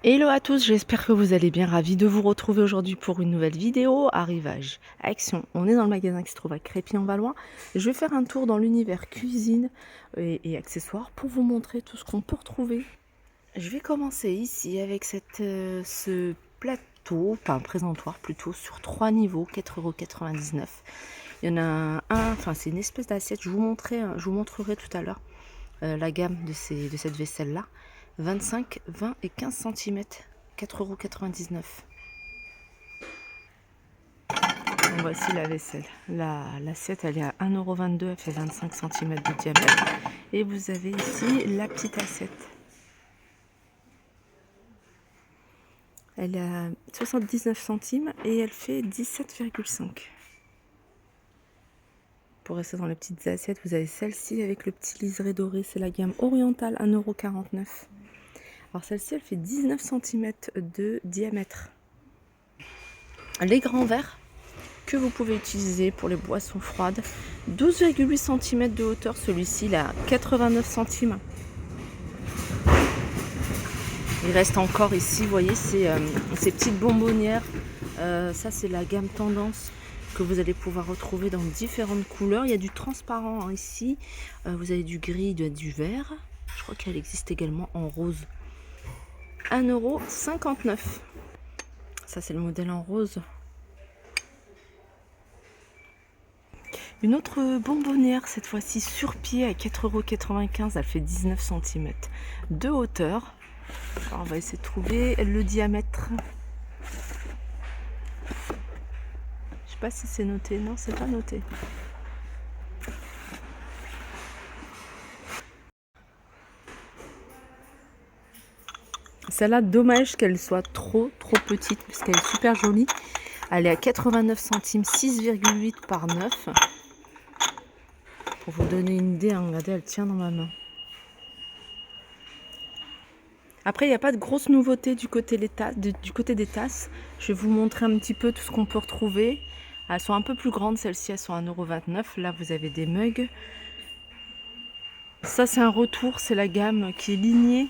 Hello à tous, j'espère que vous allez bien. Ravi de vous retrouver aujourd'hui pour une nouvelle vidéo. Arrivage, action. On est dans le magasin qui se trouve à Crépy-en-Valois. Je vais faire un tour dans l'univers cuisine et accessoires pour vous montrer tout ce qu'on peut retrouver. Je vais commencer ici avec ce plateau, enfin un présentoir plutôt, sur 3 niveaux, 4,99 €. Il y en a un, enfin c'est une espèce d'assiette, je vous montrerai tout à l'heure la gamme de cette vaisselle-là. 25, 20 et 15 cm, 4,99 €. Voici la vaisselle. L'assiette, elle est à 1,22 €, elle fait 25 cm de diamètre. Et vous avez ici la petite assiette. Elle est à 79 centimes et elle fait 17,5 €. Pour rester dans les petites assiettes, vous avez celle-ci avec le petit liseré doré. C'est la gamme orientale, 1,49 €. Alors celle-ci, elle fait 19 cm de diamètre. Les grands verres que vous pouvez utiliser pour les boissons froides, 12,8 cm de hauteur. Celui-ci, il a 89 centimes. Il reste encore ici, vous voyez, ces petites bonbonnières. Ça, c'est la gamme tendance que vous allez pouvoir retrouver dans différentes couleurs. Il y a du transparent ici. Vous avez du gris, du vert. Je crois qu'elle existe également en rose. 1,59 €. Ça, c'est le modèle en rose. Une autre bonbonnière, cette fois-ci sur pied, à 4,95 €. Elle fait 19 cm de hauteur. Alors, on va essayer de trouver le diamètre. Je sais pas si c'est noté. Non, c'est pas noté. Celle-là, dommage qu'elle soit trop petite parce qu'elle est super jolie. Elle est à 89 centimes, 6,8 par 9. Pour vous donner une idée, hein, regardez, elle tient dans ma main. Après, il n'y a pas de grosse nouveauté du côté des tasses. Je vais vous montrer un petit peu tout ce qu'on peut retrouver. Elles sont un peu plus grandes, celles-ci, elles sont à 1,29 €. Là, vous avez des mugs. Ça, c'est un retour, c'est la gamme qui est lignée.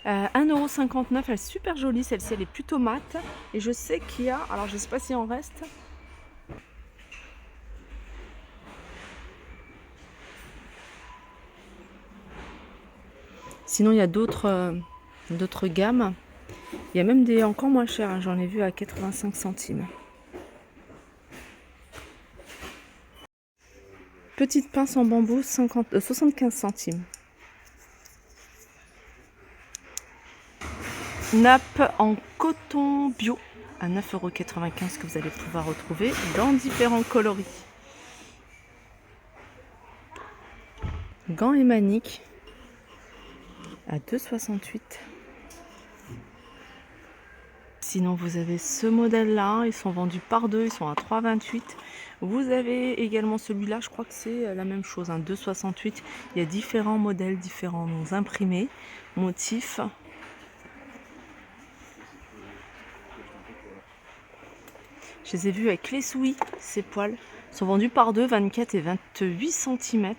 1,59 €, elle est super jolie, celle-ci, elle est plutôt mate. Et je sais qu'il y a, alors je ne sais pas s'il en reste. Sinon, il y a d'autres gammes. Il y a même des encore moins chers, hein. J'en ai vu à 85 centimes. Petite pince en bambou, 75 centimes. Nappe en coton bio à 9,95 € que vous allez pouvoir retrouver dans différents coloris. Gants et maniques à 2,68 €. Sinon, vous avez ce modèle-là, ils sont vendus par deux, ils sont à 3,28 €. Vous avez également celui-là, je crois que c'est la même chose, 2,68 €. Il y a différents modèles, différents imprimés, motifs. Je les ai vus avec les souris, ces poils. Ils sont vendus par deux, 24 et 28 cm.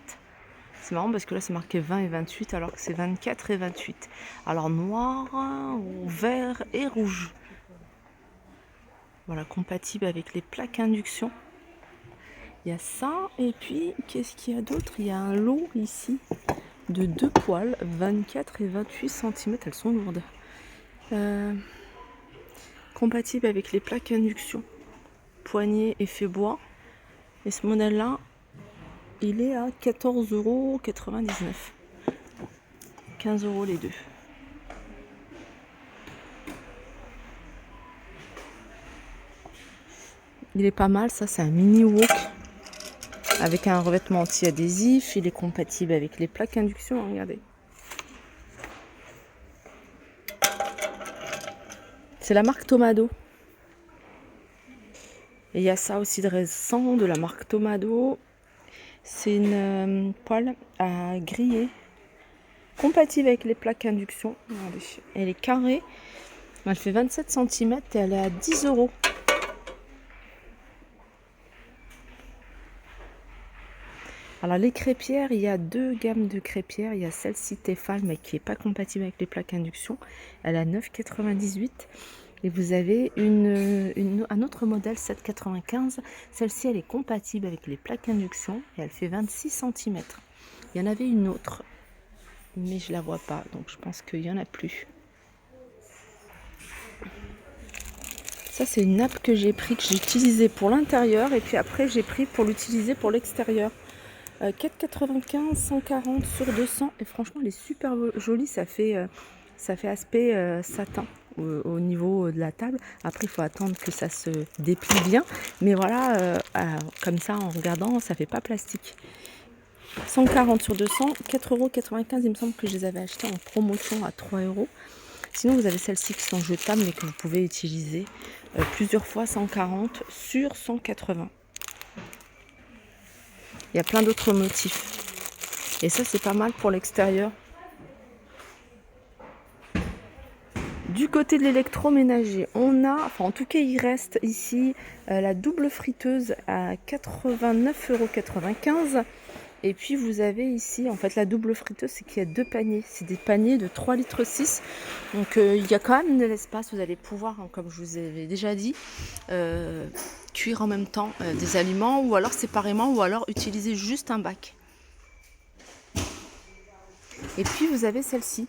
C'est marrant parce que là, c'est marqué 20 et 28 alors que c'est 24 et 28. Alors noir, vert et rouge. Voilà, compatible avec les plaques induction. Il y a ça, et puis qu'est-ce qu'il y a d'autre? Il y a un lot ici de 2 poils, 24 et 28 cm. Elles sont lourdes. Compatible avec les plaques induction. Poignée effet bois. Et ce modèle-là, il est à 14,99 €. 15 € les deux. Il est pas mal, ça c'est un mini wok avec un revêtement anti-adhésif. Il est compatible avec les plaques induction, regardez. C'est la marque Tomado. Et il y a ça aussi de récent de la marque Tomado. C'est une poêle à griller compatible avec les plaques induction. Regardez. Elle est carrée. Elle fait 27 cm et elle est à 10 €. Alors les crêpières, il y a 2 gammes de crêpières. Il y a celle-ci Tefal, mais qui n'est pas compatible avec les plaques induction. Elle a 9,98 €. Et vous avez un autre modèle 7,95 €. Celle-ci, elle est compatible avec les plaques induction et elle fait 26 centimètres. Il y en avait une autre, mais je la vois pas, donc je pense qu'il n'y en a plus. Ça, c'est une nappe que j'ai pris, que j'ai utilisée pour l'intérieur, et puis après j'ai pris pour l'utiliser pour l'extérieur. 4,95, 140 sur 200, et franchement elle est super jolie. Ça fait aspect satin au niveau de la table. Après il faut attendre que ça se déplie bien, mais voilà, comme ça en regardant ça fait pas plastique. 140 sur 200, 4,95 €. Il me semble que je les avais achetés en promotion à 3 €. Sinon vous avez celles-ci qui sont jetables mais que vous pouvez utiliser plusieurs fois. 140 sur 180. Il y a plein d'autres motifs. Et ça, c'est pas mal pour l'extérieur. Du côté de l'électroménager, on a, enfin en tout cas il reste ici la double friteuse à 89,95 €. Et puis vous avez ici, en fait la double friteuse, c'est qu'il y a 2 paniers. C'est des paniers de 3,6 litres. Donc il y a quand même de l'espace. Vous allez pouvoir, hein, comme je vous avais déjà dit, cuire en même temps des aliments, ou alors séparément, ou alors utiliser juste un bac. Et puis vous avez celle-ci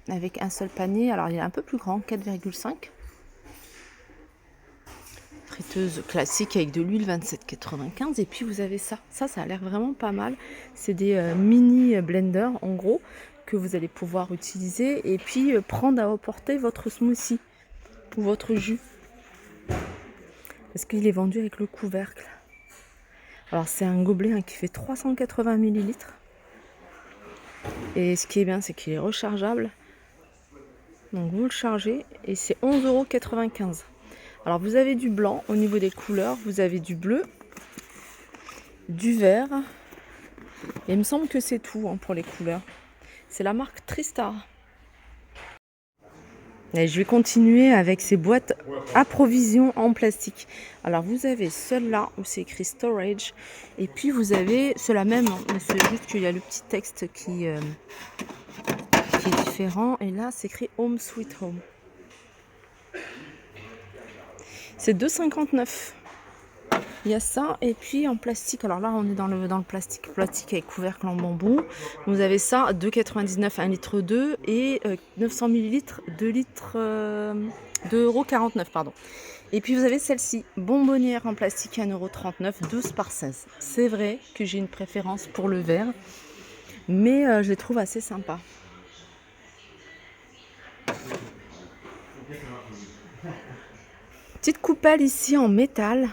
avec un seul panier. Alors il est un peu plus grand, 4,5. Friteuse classique avec de l'huile, 27,95 €. Et puis vous avez ça a l'air vraiment pas mal. C'est des mini blenders en gros, que vous allez pouvoir utiliser et puis prendre à emporter votre smoothie ou votre jus, parce qu'il est vendu avec le couvercle. Alors c'est un gobelet, hein, qui fait 380 ml. Et ce qui est bien, c'est qu'il est rechargeable. Donc vous le chargez et c'est 11,95 €. Alors vous avez du blanc au niveau des couleurs, vous avez du bleu, du vert, et il me semble que c'est tout, hein, pour les couleurs. C'est la marque Tristar. Et je vais continuer avec ces boîtes à provisions en plastique. Alors vous avez celle-là où c'est écrit storage, et puis vous avez cela même, hein, mais c'est juste qu'il y a le petit texte qui est différent, et là c'est écrit Home Sweet Home. C'est 2,59 €. Il y a ça, et puis en plastique, alors là on est dans le plastique avec couvercle en bambou. Vous avez ça, 2,99 €, 1,2 litre, et 900 ml, 2,49 €, pardon. Et puis vous avez celle-ci, bonbonnière en plastique, 1,39 €, 12 par 16. C'est vrai que j'ai une préférence pour le verre, mais je les trouve assez sympas. Petite coupelle ici en métal,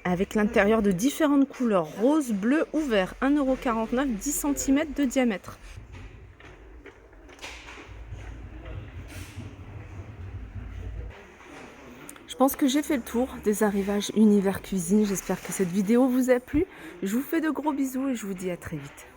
avec l'intérieur de différentes couleurs, rose, bleu ou vert, 1,49 €, 10 cm de diamètre. Je pense que j'ai fait le tour des arrivages univers cuisine. J'espère que cette vidéo vous a plu. Je vous fais de gros bisous et je vous dis à très vite.